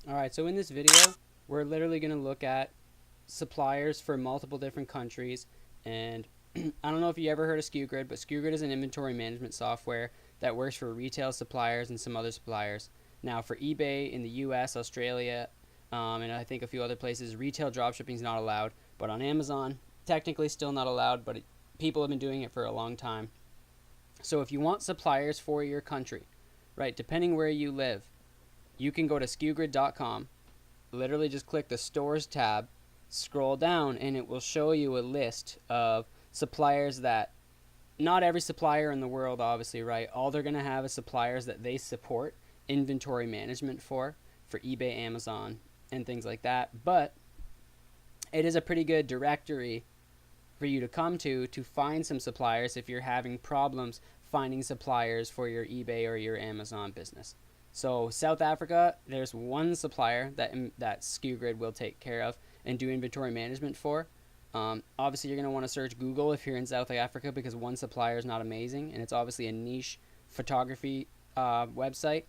Alright, so in this video, we're literally going to look at suppliers for multiple different countries. And I don't know if you ever heard of SKUGrid, but SKUGrid is an inventory management software that works for retail suppliers and some other suppliers. Now, for eBay in the US, Australia, and I think a few other places, retail dropshipping is not allowed. But on Amazon, technically still not allowed, but people have been doing it for a long time. So if you want suppliers for your country, right, depending where you live, you can go to skugrid.com, literally just click the stores tab, scroll down, and it will show you a list of suppliers that, not every supplier in the world, obviously, right? All they're going to have is suppliers that they support inventory management for eBay, Amazon, and things like that. But it is a pretty good directory for you to come to find some suppliers if you're having problems finding suppliers for your eBay or your Amazon business. So South Africa, there's one supplier that SKUGrid will take care of and do inventory management for. Obviously, you're going to want to search Google if you're in South Africa, because one supplier is not amazing, and it's obviously a niche photography website.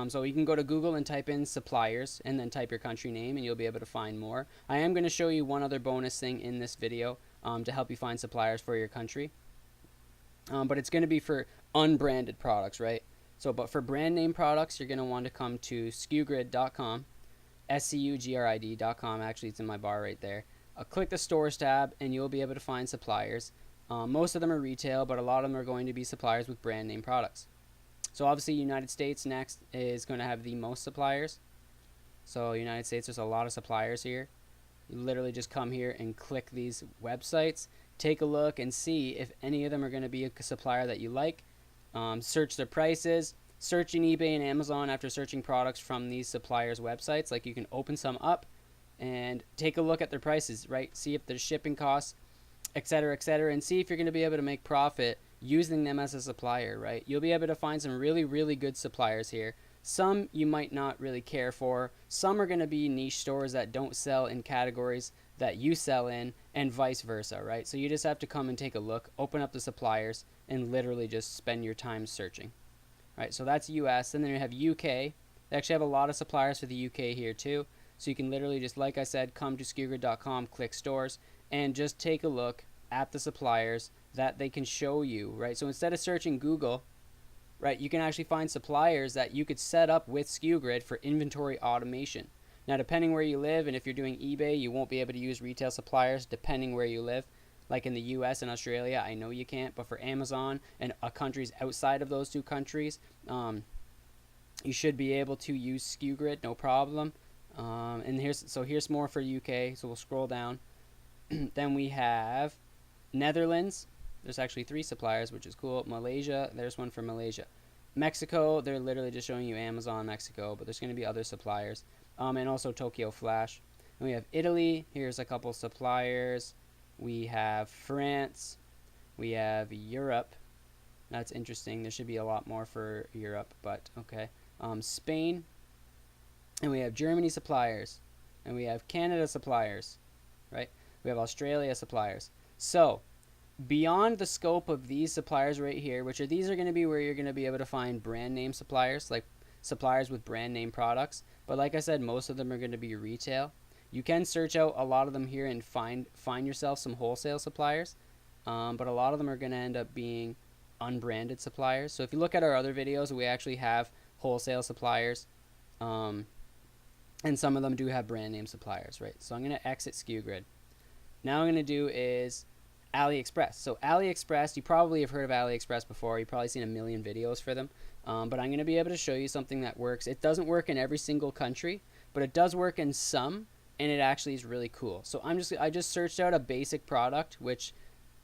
So you can go to Google and type in suppliers and then type your country name, and you'll be able to find more. I am going to show you one other bonus thing in this video to help you find suppliers for your country. But it's going to be for unbranded products, right? So, but for brand name products, you're going to want to come to skugrid.com, SCUGRID.com. Actually, it's in my bar right there. Click the stores tab, and you'll be able to find suppliers. Most of them are retail, but a lot of them are going to be suppliers with brand name products. So obviously, United States next is going to have the most suppliers. So United States, there's a lot of suppliers here. You literally just come here and click these websites, take a look and see if any of them are going to be a supplier that you like. Search their prices, search in eBay and Amazon after searching products from these suppliers' websites. Like, you can open some up and take a look at their prices, right? See if there's shipping costs, etc., and see if you're going to be able to make profit using them as a supplier, right? You'll be able to find some really, really good suppliers here. Some you might not really care for. Some are going to be niche stores that don't sell in categories that you sell in, and vice versa, right? So you just have to come and take a look, open up the suppliers, and literally just spend your time searching, right? So that's US. And then you have UK. They actually have a lot of suppliers for the UK here too. So you can literally just, like I said, come to skugrid.com, click stores, and just take a look at the suppliers that they can show you, right? So instead of searching Google, right, you can actually find suppliers that you could set up with SKUGrid for inventory automation. Now, depending where you live, and if you're doing eBay, you won't be able to use retail suppliers depending where you live. Like in the US and Australia, I know you can't, but for Amazon and countries outside of those two countries, you should be able to use SKUGrid, no problem. And here's more for UK, so we'll scroll down. Then we have Netherlands. There's actually 3 suppliers, which is cool. Malaysia, there's one for Malaysia. Mexico, they're literally just showing you Amazon Mexico, but there's going to be other suppliers. And also Tokyo Flash. And we have Italy. Here's a couple suppliers. We have France. We have Europe. That's interesting. There should be a lot more for Europe, but okay. Spain. And we have Germany suppliers. And we have Canada suppliers, right? We have Australia suppliers. So, beyond the scope of these suppliers right here, these are going to be where you're going to be able to find brand name suppliers, like suppliers with brand name products. But like I said, most of them are going to be retail. You can search out a lot of them here and find yourself some wholesale suppliers. But a lot of them are going to end up being unbranded suppliers. So if you look at our other videos, we actually have wholesale suppliers. And some of them do have brand name suppliers, right? So I'm going to exit SKUGrid. Now I'm going to do is Aliexpress. So Aliexpress, you probably have heard of Aliexpress before. You've probably seen a million videos for them. But I'm going to be able to show you something that works. It doesn't work in every single country, but it does work in some, and it actually is really cool. So I just searched out a basic product, which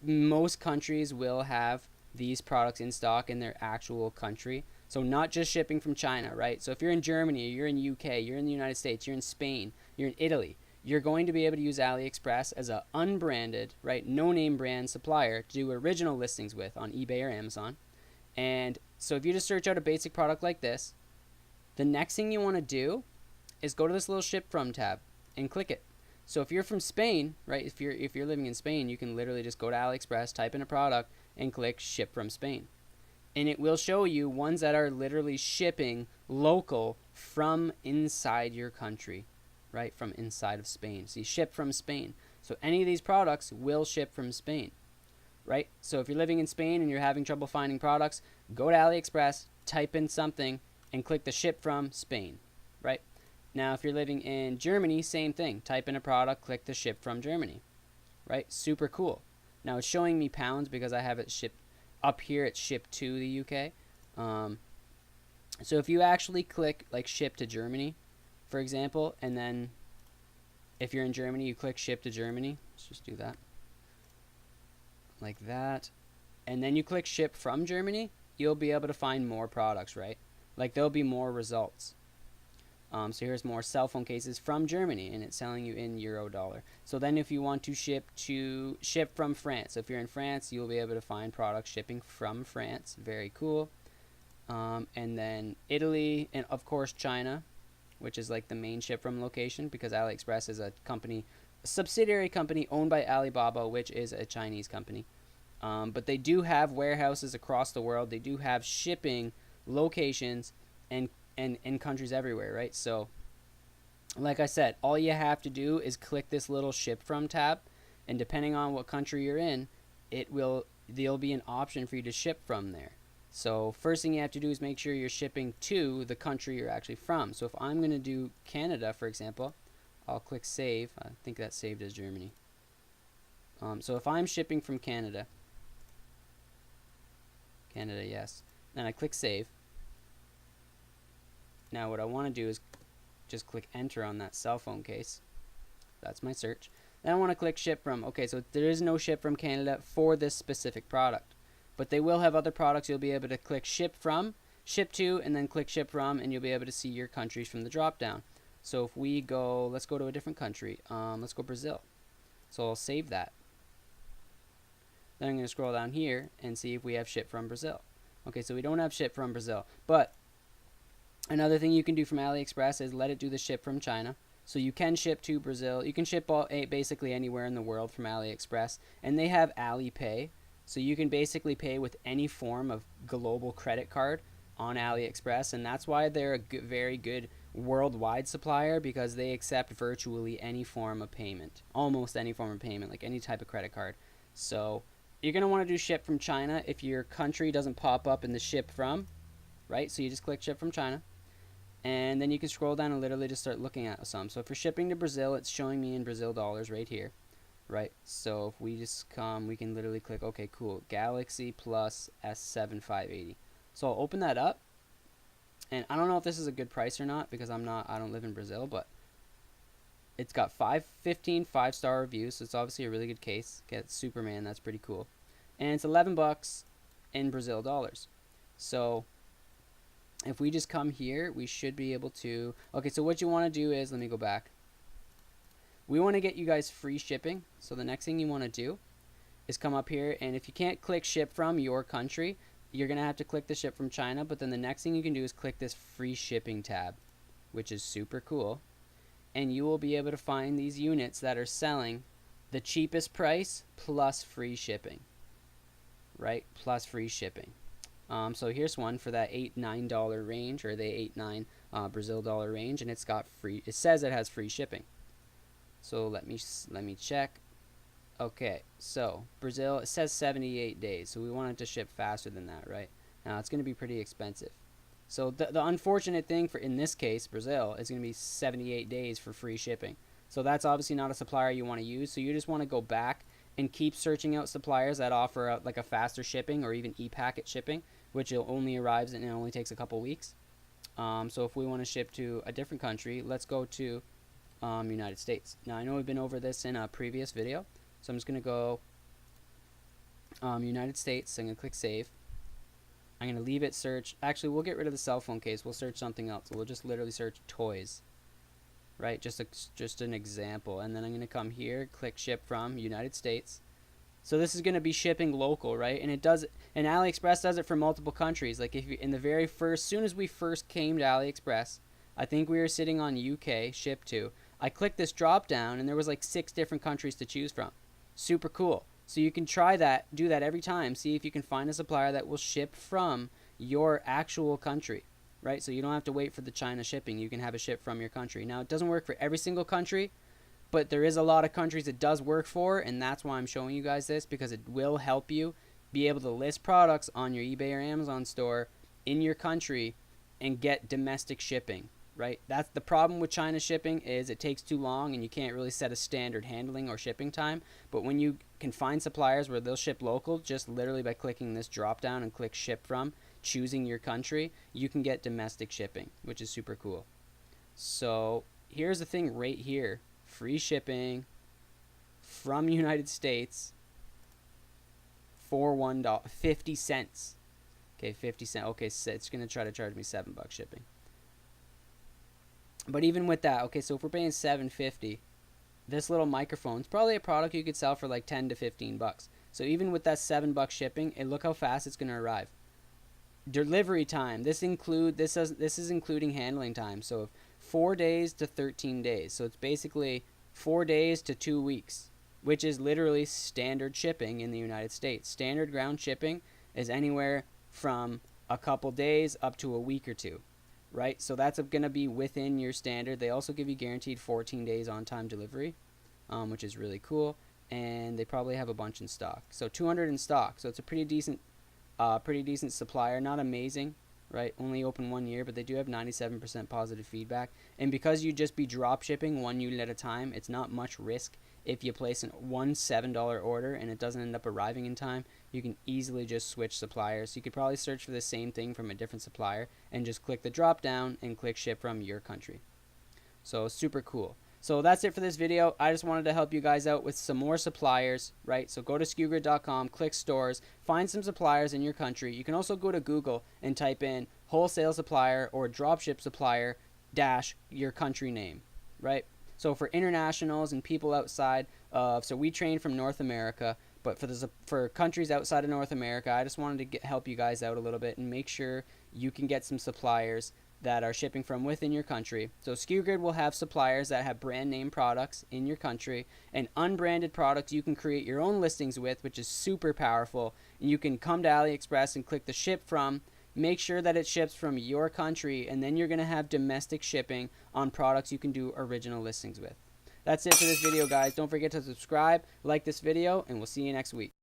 most countries will have these products in stock in their actual country. So not just shipping from China, right? So if you're in Germany, you're in UK, you're in the United States, you're in Spain, you're in Italy, you're going to be able to use Aliexpress as a unbranded, right, no-name brand supplier to do original listings with on eBay or Amazon. And so if you just search out a basic product like this, the next thing you want to do is go to this little ship from tab and click it. So if you're from Spain, right, if you're living in Spain, you can literally just go to Aliexpress, type in a product, and click ship from Spain. and it will show you ones that are literally shipping local from inside your country, right? From inside of Spain. So you ship from Spain. So any of these products will ship from Spain, right? So if you're living in Spain and you're having trouble finding products, go to Aliexpress, type in something, and click the ship from Spain, right? Now, if you're living in Germany, same thing. Type in a product, click the ship from Germany, right? Super cool. Now, it's showing me pounds because I have it shipped up here. It's shipped to the UK. So if you actually click like ship to Germany, for example, and then if you're in Germany, you click ship to Germany. Let's just do that. Like that. And then you click ship from Germany, you'll be able to find more products, right? Like there'll be more results. So here's more cell phone cases from Germany, and it's telling you in euro dollar. So then if you want to ship from France, so if you're in France, you'll be able to find products shipping from France. Very cool. And then Italy, and of course China, which is like the main ship from location, because Aliexpress is a company, a subsidiary company owned by Alibaba, which is a Chinese company. But they do have warehouses across the world. They do have shipping locations and in countries everywhere, right? So like I said, all you have to do is click this little ship from tab, and depending on what country you're in, there'll be an option for you to ship from there. So first thing you have to do is make sure you're shipping to the country you're actually from. So if I'm going to do Canada, for example, I'll click save. I think that's saved as Germany. So if I'm shipping from Canada, yes, then I click save. Now what I want to do is just click enter on that cell phone case. That's my search. Then I want to click ship from. Okay, so there is no ship from Canada for this specific product, but they will have other products. You'll be able to click ship from, ship to, and then click ship from, and you'll be able to see your countries from the drop down. So if we go, let's go to a different country. Let's go Brazil. So I'll save that. Then I'm going to scroll down here and see if we have ship from Brazil. Okay, so we don't have ship from Brazil, but another thing you can do from Aliexpress is let it do the ship from China. So you can ship to Brazil. You can ship basically anywhere in the world from Aliexpress. And they have Alipay. So you can basically pay with any form of global credit card on Aliexpress. And that's why they're a very good worldwide supplier, because they accept virtually any form of payment. Almost any form of payment, like any type of credit card. So you're going to want to do ship from China if your country doesn't pop up in the ship from, right? So you just click ship from China. And then you can scroll down and literally just start looking at some. So if you're shipping to Brazil, it's showing me in Brazil dollars right here, right? So if we just come, we can literally click, okay, cool, Galaxy Plus S7580. So I'll open that up. And I don't know if this is a good price or not, because I don't live in Brazil, but it's got 15 5-star reviews, so it's obviously a really good case. Get Superman, that's pretty cool. And it's $11 in Brazil dollars. So if we just come here, we should be able to, okay, so what you want to do is, let me go back. We want to get you guys free shipping. So the next thing you want to do is come up here, and if you can't click ship from your country, you're going to have to click the ship from China, but then the next thing you can do is click this free shipping tab, which is super cool. And you will be able to find these units that are selling the cheapest price plus free shipping, right? Plus free shipping. So here's one for that $8-9 range, or the $8-9 Brazil dollar range, and it's got free. It says it has free shipping. So let me check. Okay, so Brazil, it says 78 days, so we want it to ship faster than that, right? Now it's going to be pretty expensive. So the unfortunate thing for, in this case, Brazil, is going to be 78 days for free shipping. So that's obviously not a supplier you want to use. So you just want to go back and keep searching out suppliers that offer like a faster shipping, or even e-packet shipping, which only arrives and it only takes a couple weeks. So if we want to ship to a different country, let's go to United States. Now I know we've been over this in a previous video, so I'm just going to go United States. I'm going to click save. I'm going to leave it search. Actually, we'll get rid of the cell phone case. We'll search something else. We'll just literally search toys, right? Just an example. And then I'm going to come here, click ship from United States. So this is going to be shipping local, right? And it does, and AliExpress does it for multiple countries. Like if you, in the very first, soon as we first came to AliExpress, I think we were sitting on UK ship to. I clicked this drop down, and there was like 6 different countries to choose from. Super cool. So you can try that, do that every time. See if you can find a supplier that will ship from your actual country, right? So you don't have to wait for the China shipping. You can have it shipped from your country. Now, it doesn't work for every single country, but there is a lot of countries it does work for, and that's why I'm showing you guys this, because it will help you be able to list products on your eBay or Amazon store in your country and get domestic shipping, right? That's the problem with China shipping, is it takes too long and you can't really set a standard handling or shipping time. But when you can find suppliers where they'll ship local, just literally by clicking this drop down and click ship from, choosing your country, you can get domestic shipping, which is super cool. So here's the thing right here. Free shipping from United States for $1, 50 cents. Okay, 50 cents. Okay, so it's going to try to charge me $7 shipping. But even with that, okay, so if we're paying $7.50, this little microphone is probably a product you could sell for like 10 to 15 bucks. So even with that $7 shipping, and look how fast it's going to arrive. Delivery time. This is including handling time. So 4 days to 13 days. So it's basically 4 days to 2 weeks, which is literally standard shipping in the United States. Standard ground shipping is anywhere from a couple days up to a week or two, right? So that's going to be within your standard. They also give you guaranteed 14 days on-time delivery, which is really cool. And they probably have a bunch in stock. So 200 in stock. So it's a pretty decent supplier. Not amazing, right? Only open 1 year, but they do have 97% positive feedback. And because you just be drop shipping 1 unit at a time, it's not much risk. If you place one $7 order and it doesn't end up arriving in time, you can easily just switch suppliers. So you could probably search for the same thing from a different supplier and just click the drop down and click ship from your country. So super cool. So that's it for this video. I just wanted to help you guys out with some more suppliers, right? So go to skewgrid.com, click stores, find some suppliers in your country. You can also go to Google and type in wholesale supplier or dropship supplier dash your country name, right? So for internationals and people outside of, so we train from North America, but for countries outside of North America, I just wanted to help you guys out a little bit and make sure you can get some suppliers that are shipping from within your country. So SkewGrid will have suppliers that have brand name products in your country, and unbranded products you can create your own listings with, which is super powerful. And you can come to Aliexpress and click the ship from, make sure that it ships from your country, and then you're going to have domestic shipping on products you can do original listings with. That's it for this video, guys. Don't forget to subscribe, like this video, and we'll see you next week.